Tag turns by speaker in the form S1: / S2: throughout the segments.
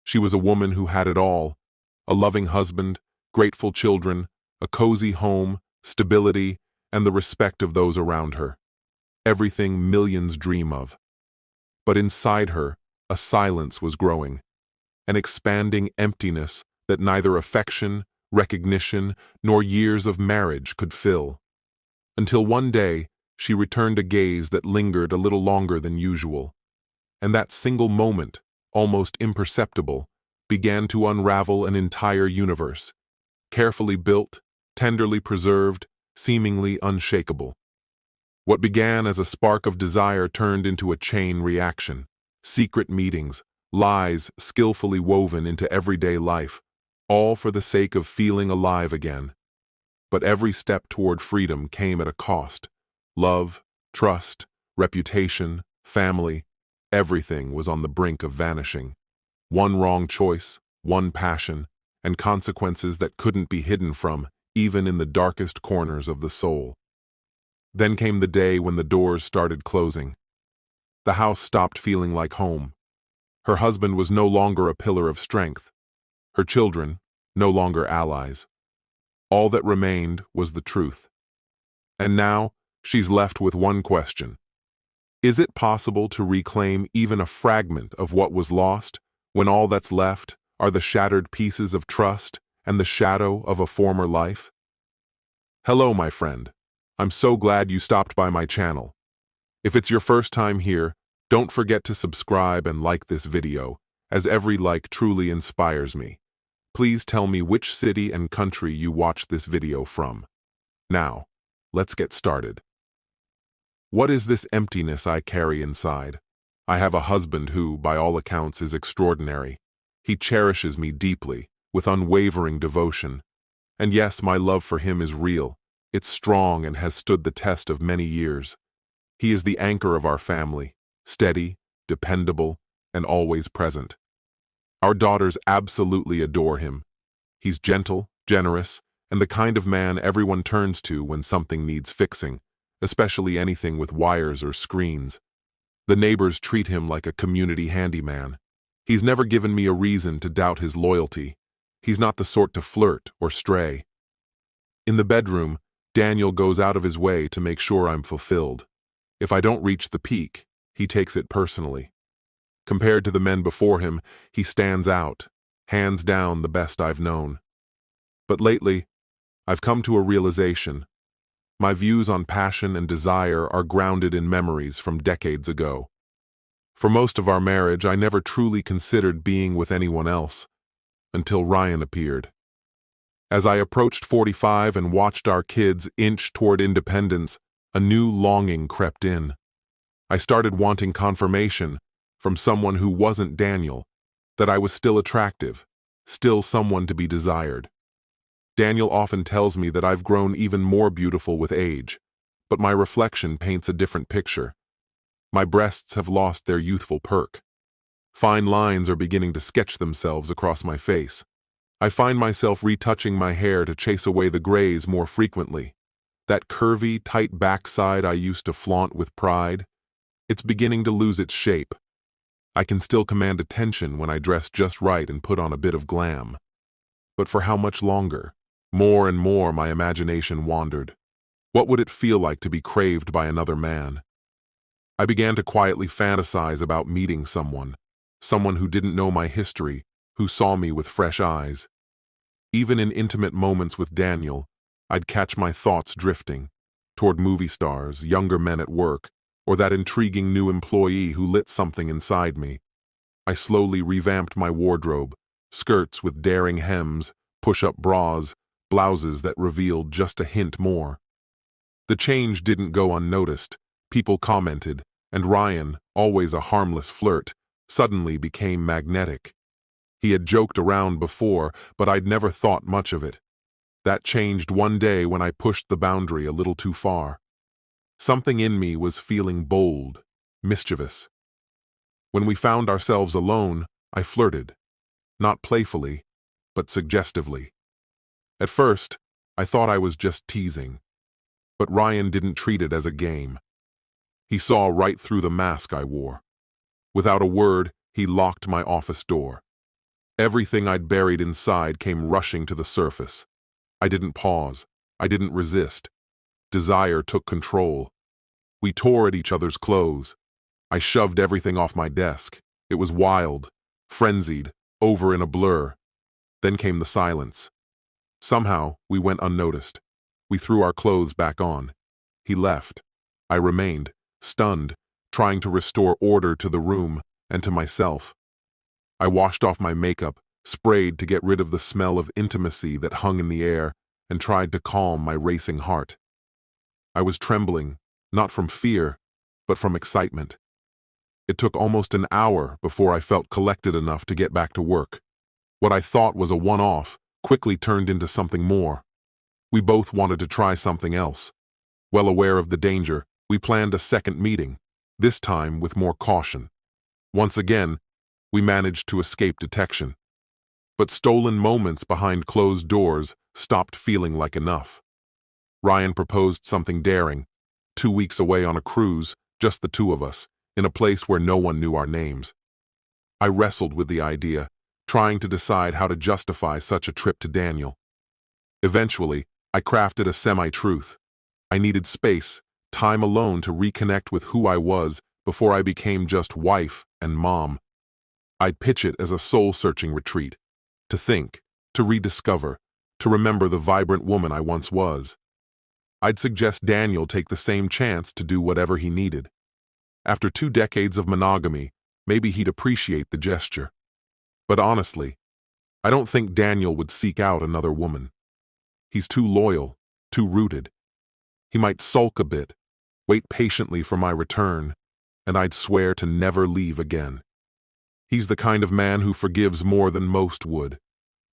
S1: She was a woman who had it all: a loving husband, grateful children, a cozy home, stability, and the respect of those around her. Everything millions dream of. But inside her, a silence was growing, an expanding emptiness that neither affection, recognition, nor years of marriage could fill. Until one day, she returned a gaze that lingered a little longer than usual, and that single moment, almost imperceptible, began to unravel an entire universe, carefully built, tenderly preserved, seemingly unshakable. What began as a spark of desire turned into a chain reaction: secret meetings, lies skillfully woven into everyday life, all for the sake of feeling alive again. But every step toward freedom came at a cost. Love, trust, reputation, family, everything was on the brink of vanishing. One wrong choice, one passion, and consequences that couldn't be hidden from, even in the darkest corners of the soul. Then came the day when the doors started closing. The house stopped feeling like home. Her husband was no longer a pillar of strength. Her children, no longer allies. All that remained was the truth. And now, she's left with one question. Is it possible to reclaim even a fragment of what was lost, when all that's left are the shattered pieces of trust and the shadow of a former life? Hello, my friend. I'm so glad you stopped by my channel. If it's your first time here, don't forget to subscribe and like this video, as every like truly inspires me. Please tell me which city and country you watched this video from. Now, let's get started. What is this emptiness I carry inside? I have a husband who, by all accounts, is extraordinary. He cherishes me deeply, with unwavering devotion. And yes, my love for him is real. It's strong and has stood the test of many years. He is the anchor of our family, steady, dependable, and always present. Our daughters absolutely adore him. He's gentle, generous, and the kind of man everyone turns to when something needs fixing, especially anything with wires or screens. The neighbors treat him like a community handyman. He's never given me a reason to doubt his loyalty. He's not the sort to flirt or stray. In the bedroom, Daniel goes out of his way to make sure I'm fulfilled. If I don't reach the peak, he takes it personally. Compared to the men before him, he stands out, hands down the best I've known. But lately, I've come to a realization. My views on passion and desire are grounded in memories from decades ago. For most of our marriage, I never truly considered being with anyone else, until Ryan appeared. As I approached 45 and watched our kids inch toward independence, a new longing crept in. I started wanting confirmation, from someone who wasn't Daniel, that I was still attractive, still someone to be desired. Daniel often tells me that I've grown even more beautiful with age, but my reflection paints a different picture. My breasts have lost their youthful perk. Fine lines are beginning to sketch themselves across my face. I find myself retouching my hair to chase away the grays more frequently. That curvy, tight backside I used to flaunt with pride, it's beginning to lose its shape. I can still command attention when I dress just right and put on a bit of glam. But for how much longer? More and more my imagination wandered. What would it feel like to be craved by another man? I began to quietly fantasize about meeting someone who didn't know my history, who saw me with fresh eyes. Even in intimate moments with Daniel, I'd catch my thoughts drifting toward movie stars, younger men at work, or that intriguing new employee who lit something inside me. I slowly revamped my wardrobe: skirts with daring hems, push-up bras, blouses that revealed just a hint more. The change didn't go unnoticed. People commented, and Ryan, always a harmless flirt, suddenly became magnetic. He had joked around before, but I'd never thought much of it. That changed one day when I pushed the boundary a little too far. Something in me was feeling bold, mischievous. When we found ourselves alone, I flirted. Not playfully, but suggestively. At first, I thought I was just teasing. But Ryan didn't treat it as a game. He saw right through the mask I wore. Without a word, he locked my office door. Everything I'd buried inside came rushing to the surface. I didn't pause. I didn't resist. Desire took control. We tore at each other's clothes. I shoved everything off my desk. It was wild, frenzied, over in a blur. Then came the silence. Somehow, we went unnoticed. We threw our clothes back on. He left. I remained, stunned, trying to restore order to the room and to myself. I washed off my makeup, sprayed to get rid of the smell of intimacy that hung in the air, and tried to calm my racing heart. I was trembling, not from fear, but from excitement. It took almost an hour before I felt collected enough to get back to work. What I thought was a one-off quickly turned into something more. We both wanted to try something else. Well aware of the danger, we planned a second meeting, this time with more caution. Once again, we managed to escape detection. But stolen moments behind closed doors stopped feeling like enough. Ryan proposed something daring, 2 weeks away on a cruise, just the two of us, in a place where no one knew our names. I wrestled with the idea, trying to decide how to justify such a trip to Daniel. Eventually, I crafted a semi-truth. I needed space, time alone to reconnect with who I was before I became just wife and mom. I'd pitch it as a soul-searching retreat, to think, to rediscover, to remember the vibrant woman I once was. I'd suggest Daniel take the same chance to do whatever he needed. After 2 decades of monogamy, maybe he'd appreciate the gesture. But honestly, I don't think Daniel would seek out another woman. He's too loyal, too rooted. He might sulk a bit, wait patiently for my return, and I'd swear to never leave again. He's the kind of man who forgives more than most would,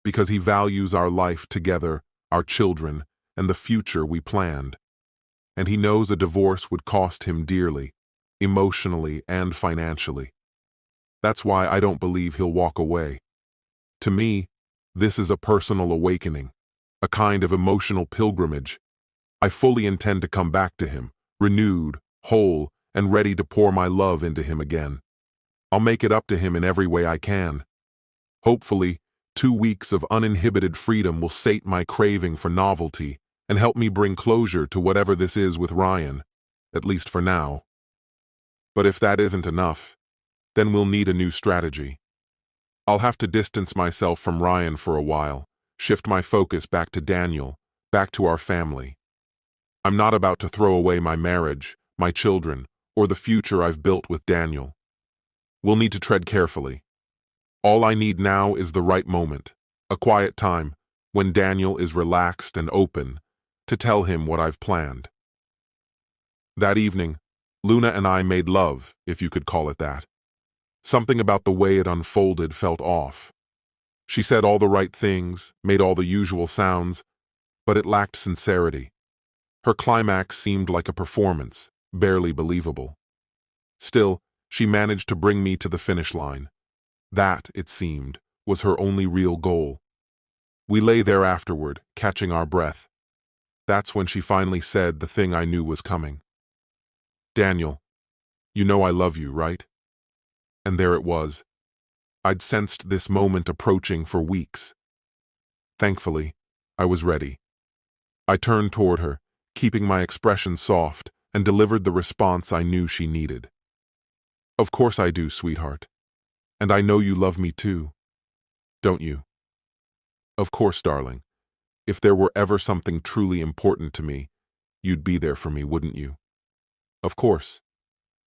S1: because he values our life together, our children, and the future we planned. And he knows a divorce would cost him dearly, emotionally and financially. That's why I don't believe he'll walk away. To me, this is a personal awakening, a kind of emotional pilgrimage. I fully intend to come back to him, renewed, whole, and ready to pour my love into him again. I'll make it up to him in every way I can. Hopefully, 2 weeks of uninhibited freedom will sate my craving for novelty and help me bring closure to whatever this is with Ryan, at least for now. But if that isn't enough, then we'll need a new strategy. I'll have to distance myself from Ryan for a while, shift my focus back to Daniel, back to our family. I'm not about to throw away my marriage, my children, or the future I've built with Daniel. We'll need to tread carefully. All I need now is the right moment, a quiet time, when Daniel is relaxed and open, to tell him what I've planned. That evening, Luna and I made love, if you could call it that. Something about the way it unfolded felt off. She said all the right things, made all the usual sounds, but it lacked sincerity. Her climax seemed like a performance, barely believable. Still, she managed to bring me to the finish line. That, it seemed, was her only real goal. We lay there afterward, catching our breath. That's when she finally said the thing I knew was coming. "Daniel, you know I love you, right?" And there it was. I'd sensed this moment approaching for weeks. Thankfully, I was ready. I turned toward her, keeping my expression soft, and delivered the response I knew she needed. "Of course I do, sweetheart. And I know you love me too. Don't you?" "Of course, darling. If there were ever something truly important to me, you'd be there for me, wouldn't you?" "Of course.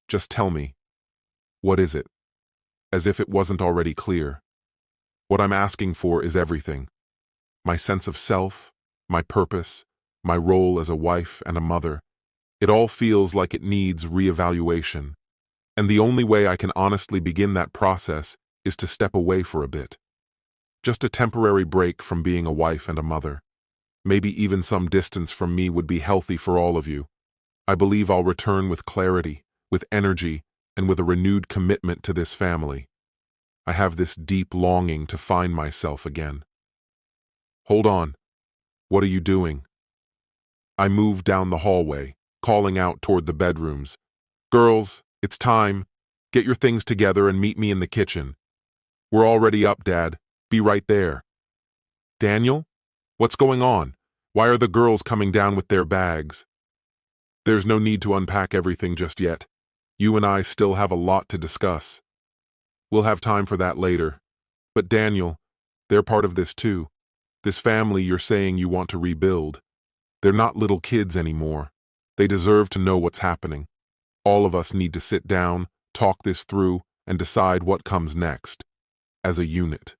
S1: Just tell me. What is it?" As if it wasn't already clear. "What I'm asking for is everything. My sense of self, my purpose, my role as a wife and a mother. It all feels like it needs reevaluation. And the only way I can honestly begin that process is to step away for a bit. Just a temporary break from being a wife and a mother. Maybe even some distance from me would be healthy for all of you. I believe I'll return with clarity, with energy, and with a renewed commitment to this family. I have this deep longing to find myself again." "Hold on. What are you doing?" I moved down the hallway, calling out toward the bedrooms. "Girls, it's time. Get your things together and meet me in the kitchen." "We're already up, Dad. Be right there. Daniel? What's going on? Why are the girls coming down with their bags? There's no need to unpack everything just yet. You and I still have a lot to discuss. We'll have time for that later. But Daniel, they're part of this too. This family you're saying you want to rebuild. They're not little kids anymore. They deserve to know what's happening. All of us need to sit down, talk this through, and decide what comes next. As a unit.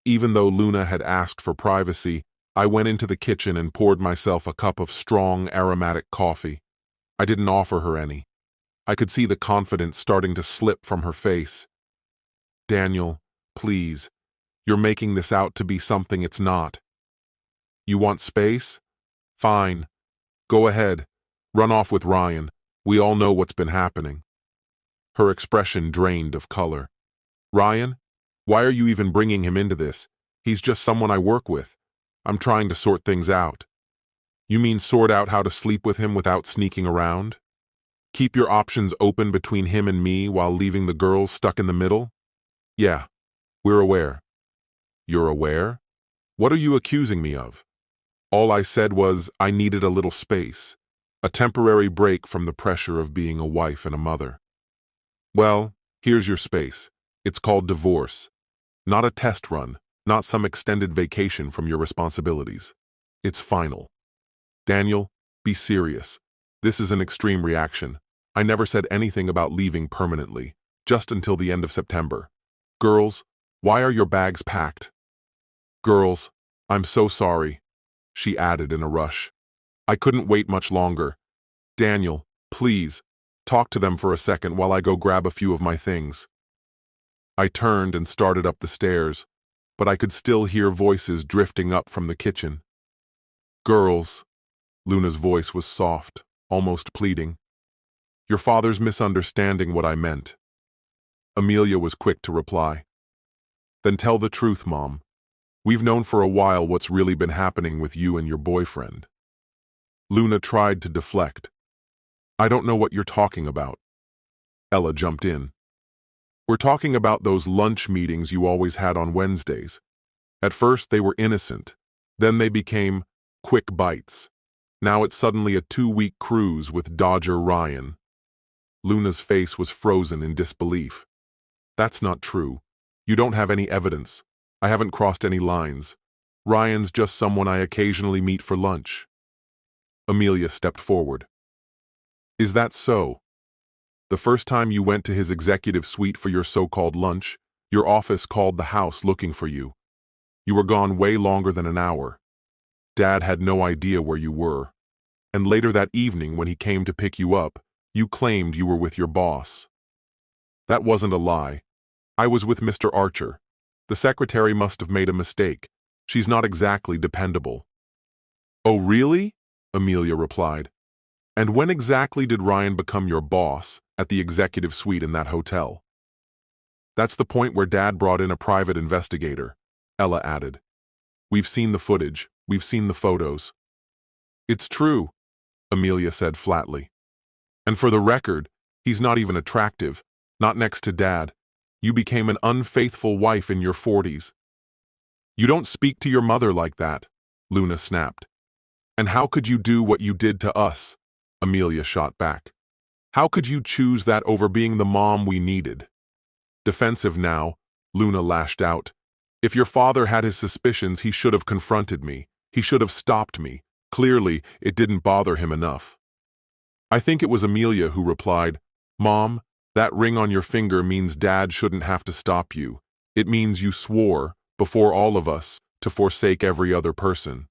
S1: Even though Luna had asked for privacy, I went into the kitchen and poured myself a cup of strong, aromatic coffee. I didn't offer her any. I could see the confidence starting to slip from her face. Daniel, please, you're making this out to be something it's not. You want space? Fine. Go ahead. Run off with Ryan. We all know what's been happening. Her expression drained of color. Ryan? Why are you even bringing him into this? He's just someone I work with. I'm trying to sort things out. You mean sort out how to sleep with him without sneaking around? Keep your options open between him and me while leaving the girls stuck in the middle? Yeah, we're aware. You're aware? What are you accusing me of? All I said was I needed a little space, a temporary break from the pressure of being a wife and a mother. Well, here's your space. It's called divorce. Not a test run, not some extended vacation from your responsibilities. It's final. Daniel, be serious. This is an extreme reaction. I never said anything about leaving permanently, just until the end of September. Girls, why are your bags packed? Girls, I'm so sorry, she added in a rush. I couldn't wait much longer. Daniel, please, talk to them for a second while I go grab a few of my things. I turned and started up the stairs, but I could still hear voices drifting up from the kitchen. Girls, Luna's voice was soft, almost pleading. Your father's misunderstanding what I meant. Amelia was quick to reply. Then tell the truth, Mom. We've known for a while what's really been happening with you and your boyfriend. Luna tried to deflect. I don't know what you're talking about. Ella jumped in. We're talking about those lunch meetings you always had on Wednesdays. At first they were innocent. Then they became quick bites. Now it's suddenly a 2-week cruise with Dodger Ryan. Luna's face was frozen in disbelief. That's not true. You don't have any evidence. I haven't crossed any lines. Ryan's just someone I occasionally meet for lunch. Amelia stepped forward. Is that so? The first time you went to his executive suite for your so-called lunch, your office called the house looking for you. You were gone way longer than an hour. Dad had no idea where you were. And later that evening when he came to pick you up, you claimed you were with your boss. That wasn't a lie. I was with Mr. Archer. The secretary must have made a mistake. She's not exactly dependable. Oh, really? Amelia replied. And when exactly did Ryan become your boss at the executive suite in that hotel? That's the point where Dad brought in a private investigator, Ella added. We've seen the footage. We've seen the photos. It's true, Amelia said flatly. And for the record, he's not even attractive, not next to Dad. You became an unfaithful wife in your 40s. You don't speak to your mother like that, Luna snapped. And how could you do what you did to us? Amelia shot back. How could you choose that over being the mom we needed? Defensive now, Luna lashed out. If your father had his suspicions, he should have confronted me. He should have stopped me. Clearly, it didn't bother him enough. I think it was Amelia who replied, Mom, that ring on your finger means Dad shouldn't have to stop you. It means you swore, before all of us, to forsake every other person.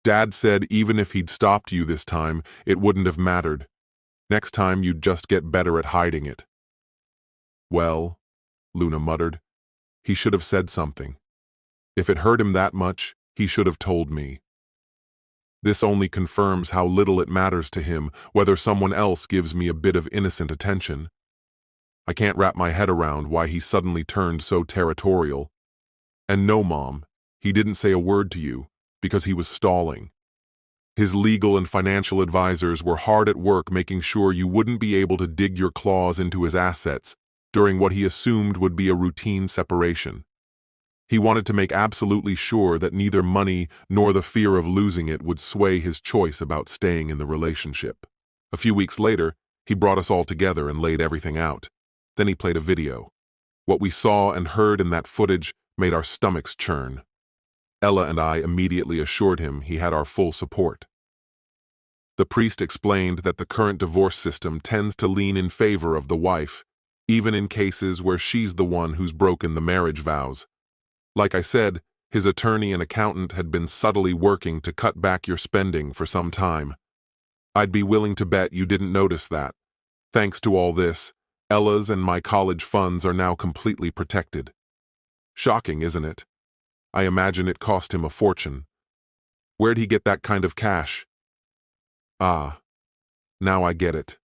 S1: Dad said even if he'd stopped you this time, it wouldn't have mattered. Next time you'd just get better at hiding it. Well, Luna muttered, he should have said something. If it hurt him that much, he should have told me. This only confirms how little it matters to him whether someone else gives me a bit of innocent attention. I can't wrap my head around why he suddenly turned so territorial. And no, Mom, he didn't say a word to you, because he was stalling. His legal and financial advisors were hard at work making sure you wouldn't be able to dig your claws into his assets during what he assumed would be a routine separation. He wanted to make absolutely sure that neither money nor the fear of losing it would sway his choice about staying in the relationship. A few weeks later, he brought us all together and laid everything out. Then he played a video. What we saw and heard in that footage made our stomachs churn. Ella and I immediately assured him he had our full support. The priest explained that the current divorce system tends to lean in favor of the wife, even in cases where she's the one who's broken the marriage vows. Like I said, his attorney and accountant had been subtly working to cut back your spending for some time. I'd be willing to bet you didn't notice that. Thanks to all this, Ella's and my college funds are now completely protected. Shocking, isn't it? I imagine it cost him a fortune. Where'd he get that kind of cash? Ah, now I get it.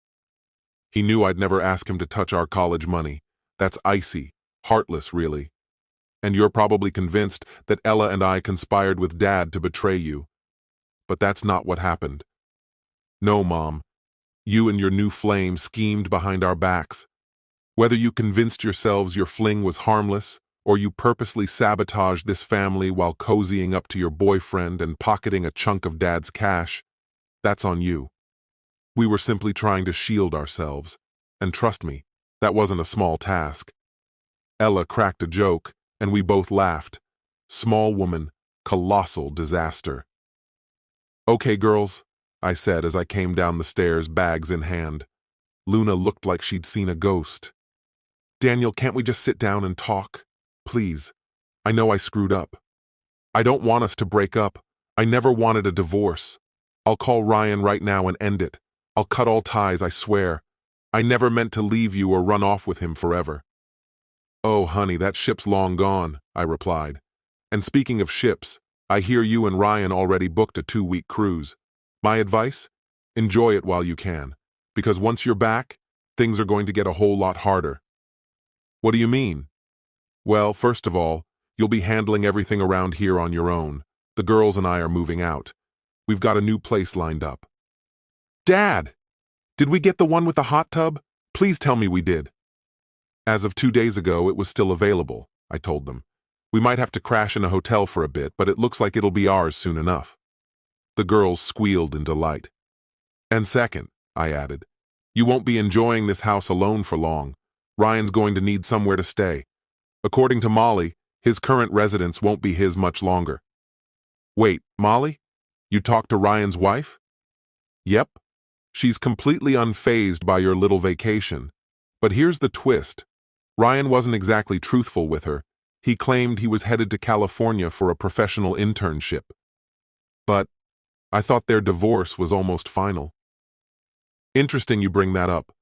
S1: He knew I'd never ask him to touch our college money. That's icy, heartless, really. And you're probably convinced that Ella and I conspired with Dad to betray you. But that's not what happened. No, Mom. You and your new flame schemed behind our backs. Whether you convinced yourselves your fling was harmless, or you purposely sabotaged this family while cozying up to your boyfriend and pocketing a chunk of Dad's cash, that's on you. We were simply trying to shield ourselves, and trust me, that wasn't a small task. Ella cracked a joke, and we both laughed. Small woman, colossal disaster. Okay, girls, I said as I came down the stairs, bags in hand. Luna looked like she'd seen a ghost. Daniel, can't we just sit down and talk? Please. I know I screwed up. I don't want us to break up. I never wanted a divorce. I'll call Ryan right now and end it. I'll cut all ties, I swear. I never meant to leave you or run off with him forever. Oh, honey, that ship's long gone, I replied. And speaking of ships, I hear you and Ryan already booked a 2-week cruise. My advice? Enjoy it while you can, because once you're back, things are going to get a whole lot harder. What do you mean? Well, first of all, you'll be handling everything around here on your own. The girls and I are moving out. We've got a new place lined up. Dad! Did we get the one with the hot tub? Please tell me we did. As of 2 days ago, it was still available, I told them. We might have to crash in a hotel for a bit, but it looks like it'll be ours soon enough. The girls squealed in delight. And second, I added, you won't be enjoying this house alone for long. Ryan's going to need somewhere to stay. According to Molly, his current residence won't be his much longer. Wait, Molly? You talked to Ryan's wife? Yep. She's completely unfazed by your little vacation. But here's the twist. Ryan wasn't exactly truthful with her. He claimed he was headed to California for a professional internship. But I thought their divorce was almost final. Interesting you bring that up.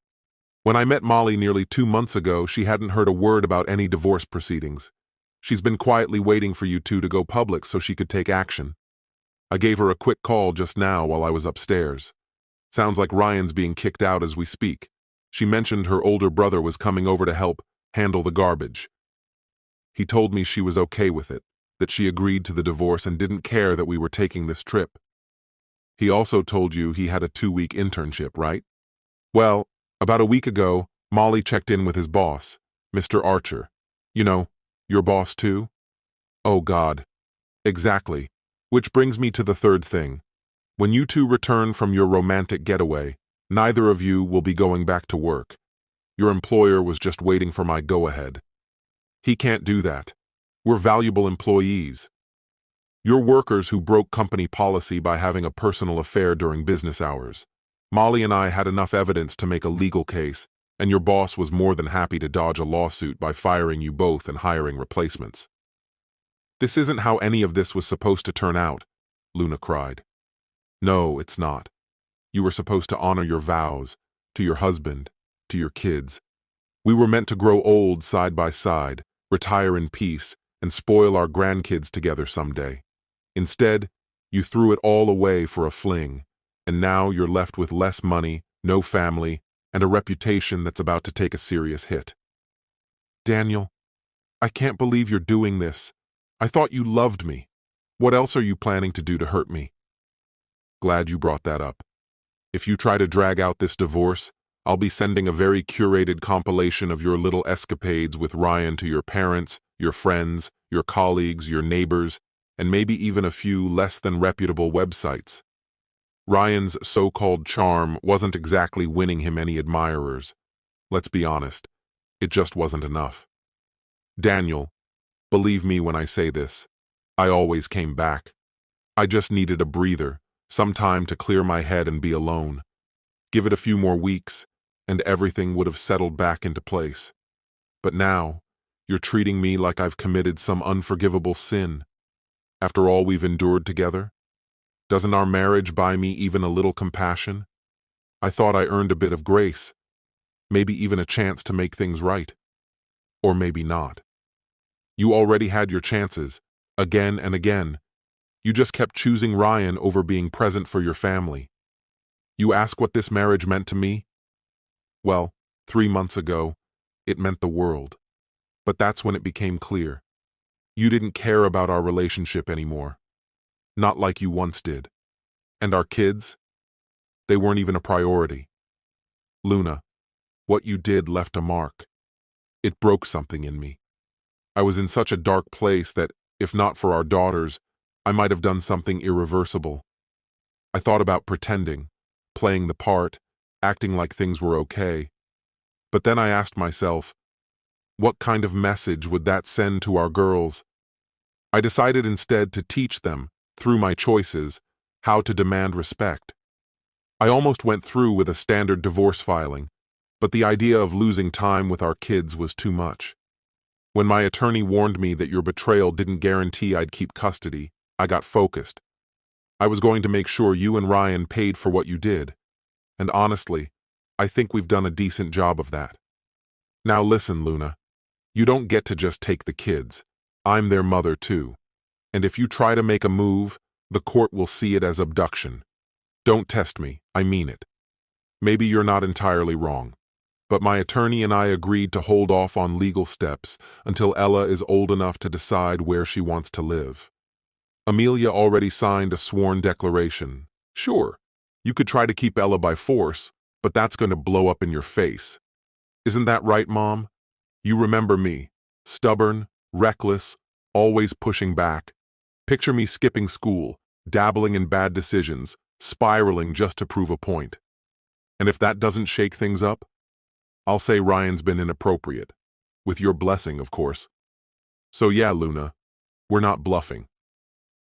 S1: When I met Molly nearly 2 months ago, she hadn't heard a word about any divorce proceedings. She's been quietly waiting for you two to go public so she could take action. I gave her a quick call just now while I was upstairs. Sounds like Ryan's being kicked out as we speak. She mentioned her older brother was coming over to help handle the garbage. He told me she was okay with it, that she agreed to the divorce and didn't care that we were taking this trip. He also told you he had a 2-week internship, right? Well, about a week ago, Molly checked in with his boss, Mr. Archer. You know, your boss too? Oh God. Exactly. Which brings me to the third thing. When you two return from your romantic getaway, neither of you will be going back to work. Your employer was just waiting for my go-ahead. He can't do that. We're valuable employees. You're workers who broke company policy by having a personal affair during business hours. Molly and I had enough evidence to make a legal case, and your boss was more than happy to dodge a lawsuit by firing you both and hiring replacements. This isn't how any of this was supposed to turn out, Luna cried. No, it's not. You were supposed to honor your vows, to your husband, to your kids. We were meant to grow old side by side, retire in peace, and spoil our grandkids together someday. Instead, you threw it all away for a fling, and now you're left with less money, no family, and a reputation that's about to take a serious hit. Daniel, I can't believe you're doing this. I thought you loved me. What else are you planning to do to hurt me? Glad you brought that up. If you try to drag out this divorce, I'll be sending a very curated compilation of your little escapades with Ryan to your parents, your friends, your colleagues, your neighbors, and maybe even a few less than reputable websites. Ryan's so-called charm wasn't exactly winning him any admirers. Let's be honest, it just wasn't enough. Daniel, believe me when I say this, I always came back. I just needed a breather, some time to clear my head and be alone. Give it a few more weeks, and everything would have settled back into place. But now, you're treating me like I've committed some unforgivable sin. After all we've endured together? Doesn't our marriage buy me even a little compassion? I thought I earned a bit of grace, maybe even a chance to make things right. Or maybe not. You already had your chances, again and again. You just kept choosing Ryan over being present for your family. You ask what this marriage meant to me? Well, 3 months ago, it meant the world. But that's when it became clear. You didn't care about our relationship anymore. Not like you once did. And our kids? They weren't even a priority. Luna, what you did left a mark. It broke something in me. I was in such a dark place that, if not for our daughters, I might have done something irreversible. I thought about pretending, playing the part, acting like things were okay. But then I asked myself, what kind of message would that send to our girls? I decided instead to teach them, through my choices, how to demand respect. I almost went through with a standard divorce filing, but the idea of losing time with our kids was too much. When my attorney warned me that your betrayal didn't guarantee I'd keep custody, I got focused. I was going to make sure you and Ryan paid for what you did. And honestly, I think we've done a decent job of that. Now listen, Luna. You don't get to just take the kids. I'm their mother too. And if you try to make a move, the court will see it as abduction. Don't test me, I mean it. Maybe you're not entirely wrong. But my attorney and I agreed to hold off on legal steps until Ella is old enough to decide where she wants to live. Amelia already signed a sworn declaration. Sure, you could try to keep Ella by force, but that's going to blow up in your face. Isn't that right, Mom? You remember me, stubborn, reckless, always pushing back. Picture me skipping school, dabbling in bad decisions, spiraling just to prove a point. And if that doesn't shake things up, I'll say Ryan's been inappropriate. With your blessing, of course. So yeah, Luna, we're not bluffing.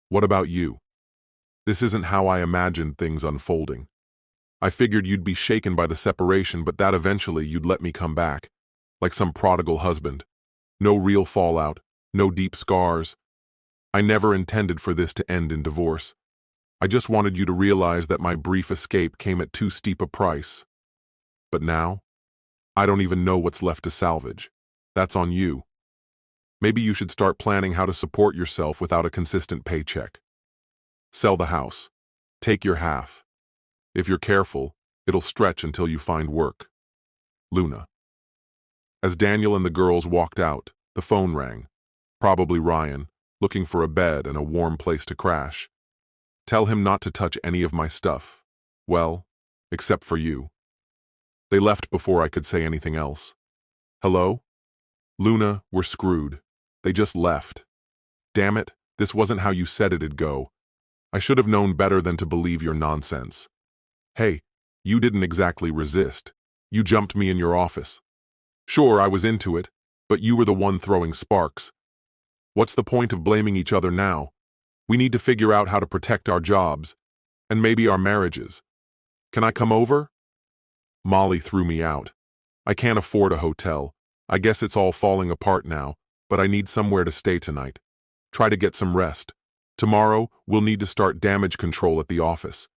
S1: What about you? This isn't how I imagined things unfolding. I figured you'd be shaken by the separation, but that eventually you'd let me come back, like some prodigal husband. No real fallout, no deep scars. I never intended for this to end in divorce. I just wanted you to realize that my brief escape came at too steep a price. But now, I don't even know what's left to salvage. That's on you. Maybe you should start planning how to support yourself without a consistent paycheck. Sell the house. Take your half. If you're careful, it'll stretch until you find work. Luna. As Daniel and the girls walked out, the phone rang. Probably Ryan, looking for a bed and a warm place to crash. Tell him not to touch any of my stuff. Well, except for you. They left before I could say anything else. Hello? Luna, we're screwed. They just left. Damn it, this wasn't how you said it'd go. I should have known better than to believe your nonsense. Hey, you didn't exactly resist. You jumped me in your office. Sure, I was into it, but you were the one throwing sparks. What's the point of blaming each other now? We need to figure out how to protect our jobs, and maybe our marriages. Can I come over? Molly threw me out. I can't afford a hotel. I guess it's all falling apart now, but I need somewhere to stay tonight. Try to get some rest. Tomorrow, we'll need to start damage control at the office.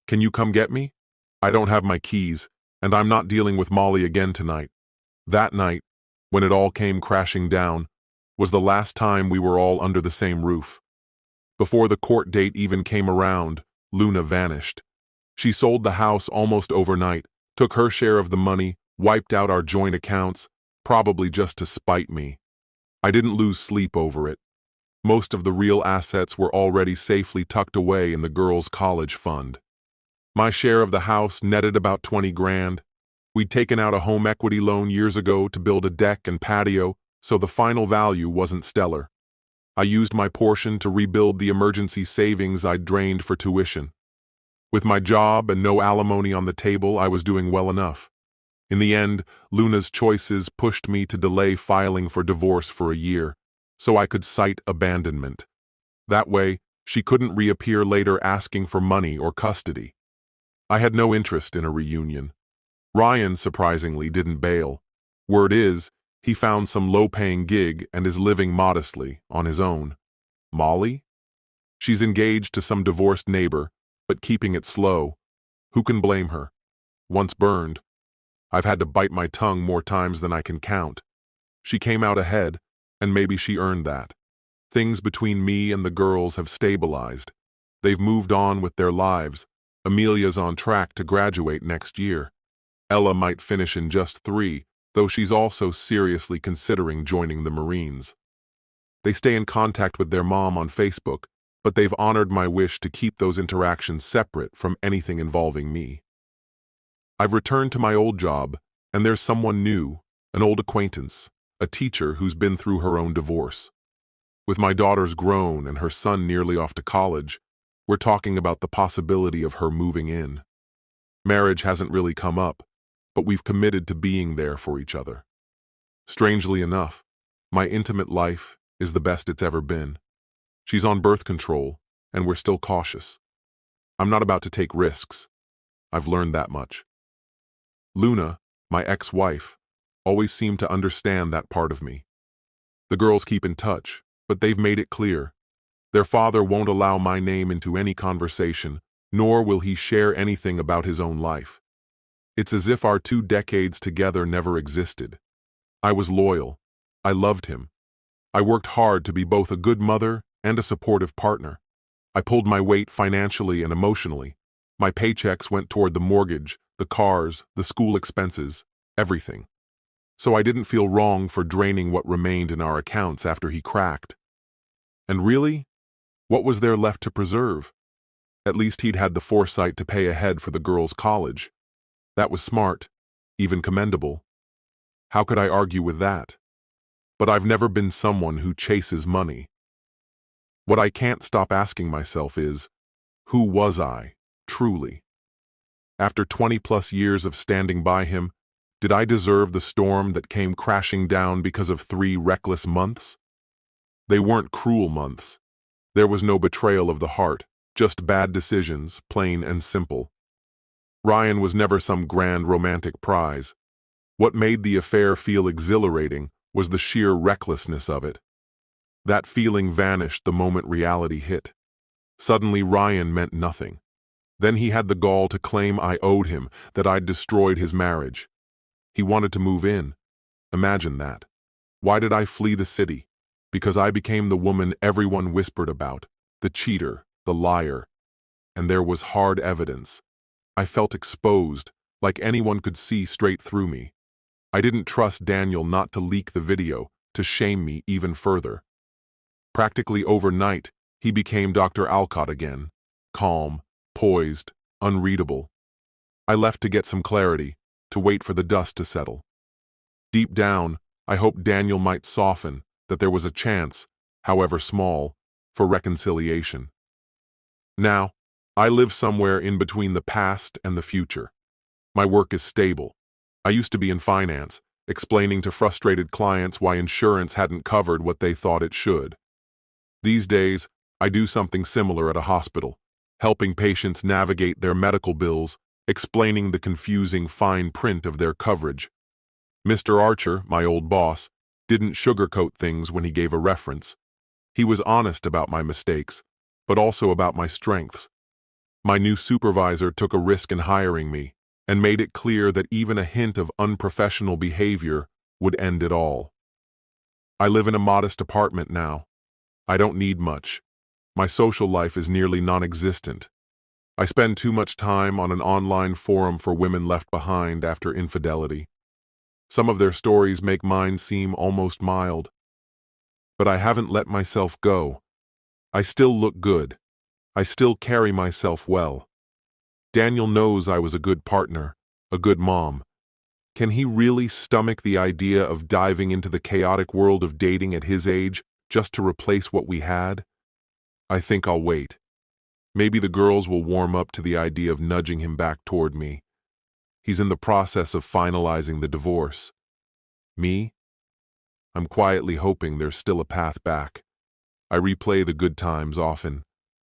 S1: Can you come get me? I don't have my keys, and I'm not dealing with Molly again tonight. That night, when it all came crashing down, was the last time we were all under the same roof. Before the court date even came around, Luna vanished. She sold the house almost overnight, took her share of the money, wiped out our joint accounts, probably just to spite me. I didn't lose sleep over it. Most of the real assets were already safely tucked away in the girls' college fund. My share of the house netted about 20 grand. We'd taken out a home equity loan years ago to build a deck and patio, so the final value wasn't stellar. I used my portion to rebuild the emergency savings I'd drained for tuition. With my job and no alimony on the table, I was doing well enough. In the end, Luna's choices pushed me to delay filing for divorce for a year, so I could cite abandonment. That way, she couldn't reappear later asking for money or custody. I had no interest in a reunion. Ryan, surprisingly, didn't bail. Word is, he found some low-paying gig and is living modestly, on his own. Molly? She's engaged to some divorced neighbor, but keeping it slow. Who can blame her? Once burned. I've had to bite my tongue more times than I can count. She came out ahead, and maybe she earned that. Things between me and the girls have stabilized. They've moved on with their lives. Amelia's on track to graduate next year. Ella might finish in just 3, though she's also seriously considering joining the Marines. They stay in contact with their mom on Facebook, but they've honored my wish to keep those interactions separate from anything involving me. I've returned to my old job, and there's someone new, an old acquaintance, a teacher who's been through her own divorce. With my daughters grown and her son nearly off to college, we're talking about the possibility of her moving in. Marriage hasn't really come up, but we've committed to being there for each other. Strangely enough, my intimate life is the best it's ever been. She's on birth control, and we're still cautious. I'm not about to take risks. I've learned that much. Luna, my ex-wife, always seemed to understand that part of me. The girls keep in touch, but they've made it clear. Their father won't allow my name into any conversation, nor will he share anything about his own life. It's as if our 2 decades together never existed. I was loyal. I loved him. I worked hard to be both a good mother and a supportive partner. I pulled my weight financially and emotionally. My paychecks went toward the mortgage, the cars, the school expenses, everything. So I didn't feel wrong for draining what remained in our accounts after he cracked. And really, what was there left to preserve? At least he'd had the foresight to pay ahead for the girls' college. That was smart, even commendable. How could I argue with that? But I've never been someone who chases money. What I can't stop asking myself is, who was I, truly? After 20-plus years of standing by him, did I deserve the storm that came crashing down because of 3 reckless months? They weren't cruel months. There was no betrayal of the heart, just bad decisions, plain and simple. Ryan was never some grand romantic prize. What made the affair feel exhilarating was the sheer recklessness of it. That feeling vanished the moment reality hit. Suddenly Ryan meant nothing. Then he had the gall to claim I owed him, that I'd destroyed his marriage. He wanted to move in. Imagine that. Why did I flee the city? Because I became the woman everyone whispered about, the cheater, the liar. And there was hard evidence. I felt exposed, like anyone could see straight through me. I didn't trust Daniel not to leak the video, to shame me even further. Practically overnight, he became Dr. Alcott again, calm, poised, unreadable. I left to get some clarity, to wait for the dust to settle. Deep down, I hoped Daniel might soften, that there was a chance, however small, for reconciliation. Now, I live somewhere in between the past and the future. My work is stable. I used to be in finance, explaining to frustrated clients why insurance hadn't covered what they thought it should. These days, I do something similar at a hospital, helping patients navigate their medical bills, explaining the confusing fine print of their coverage. Mr. Archer, my old boss, didn't sugarcoat things when he gave a reference. He was honest about my mistakes, but also about my strengths. My new supervisor took a risk in hiring me and made it clear that even a hint of unprofessional behavior would end it all. I live in a modest apartment now. I don't need much. My social life is nearly non-existent. I spend too much time on an online forum for women left behind after infidelity. Some of their stories make mine seem almost mild. But I haven't let myself go. I still look good. I still carry myself well. Daniel knows I was a good partner, a good mom. Can he really stomach the idea of diving into the chaotic world of dating at his age, just to replace what we had? I think I'll wait. Maybe the girls will warm up to the idea of nudging him back toward me. He's in the process of finalizing the divorce. Me? I'm quietly hoping there's still a path back. I replay the good times often.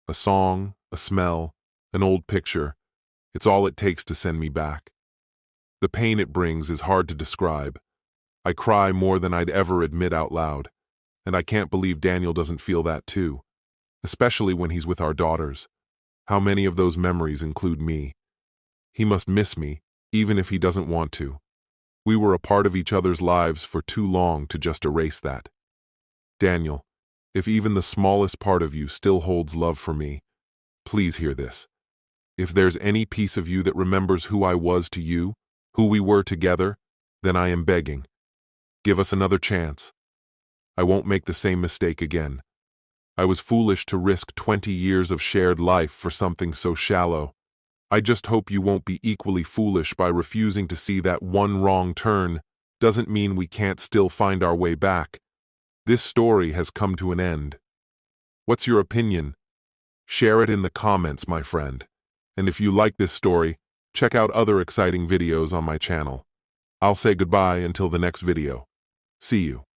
S1: A song, a smell, an old picture. It's all it takes to send me back. The pain it brings is hard to describe. I cry more than I'd ever admit out loud, and I can't believe Daniel doesn't feel that too, especially when he's with our daughters. How many of those memories include me? He must miss me, even if he doesn't want to. We were a part of each other's lives for too long to just erase that. Daniel, if even the smallest part of you still holds love for me, please hear this. If there's any piece of you that remembers who I was to you, who we were together, then I am begging. Give us another chance. I won't make the same mistake again. I was foolish to risk 20 years of shared life for something so shallow. I just hope you won't be equally foolish by refusing to see that one wrong turn doesn't mean we can't still find our way back. This story has come to an end. What's your opinion? Share it in the comments, my friend. And if you like this story, check out other exciting videos on my channel. I'll say goodbye until the next video. See you.